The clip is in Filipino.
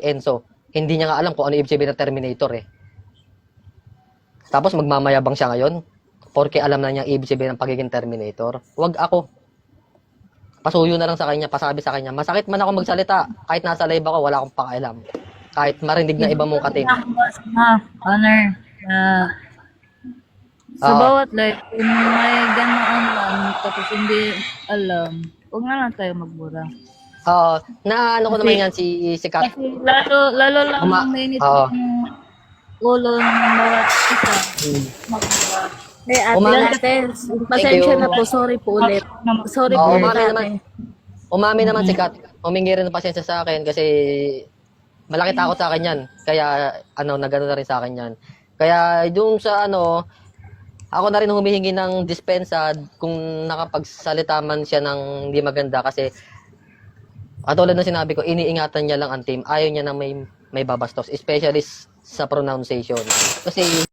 Enzo. Hindi niya nga alam kung ano ibig sabihin ng Terminator eh. Tapos magmamayabang siya ngayon, porque alam na niya ibig sabihin ng pagiging Terminator. Wag ako. Pasuyo na lang sa kanya, pasabi sa kanya. Masakit man ako magsalita, kahit nasa live ako, wala akong pakialam. Kahit marinig na iba mong katim. Honor. Sa Oo. bawat life, kung may ganoon man, tapos hindi alam, huwag na lang tayo magbura. Oo. Na ano ko naman yan, si Kat. Kasi lalo lang mainit Oo. yung ulo ng bawat isa. Magbura. Eh, ate Umami- Lates, pasensya you. na po. Sorry po ulit. Sorry Oo, po umami ulit, naman. ate. Umami naman si Kat. Humingi rin ng pasensya sa akin kasi malaki takot sa akin yan. Kaya nagano na rin sa akin yan. Kaya yung sa ako na rin humihingi ng dispensa kung nakapagsalita man siya ng hindi maganda kasi katulad ng sinabi ko, iniingatan niya lang ang team. Ayaw niya na may babastos, especially sa pronunciation. Kasi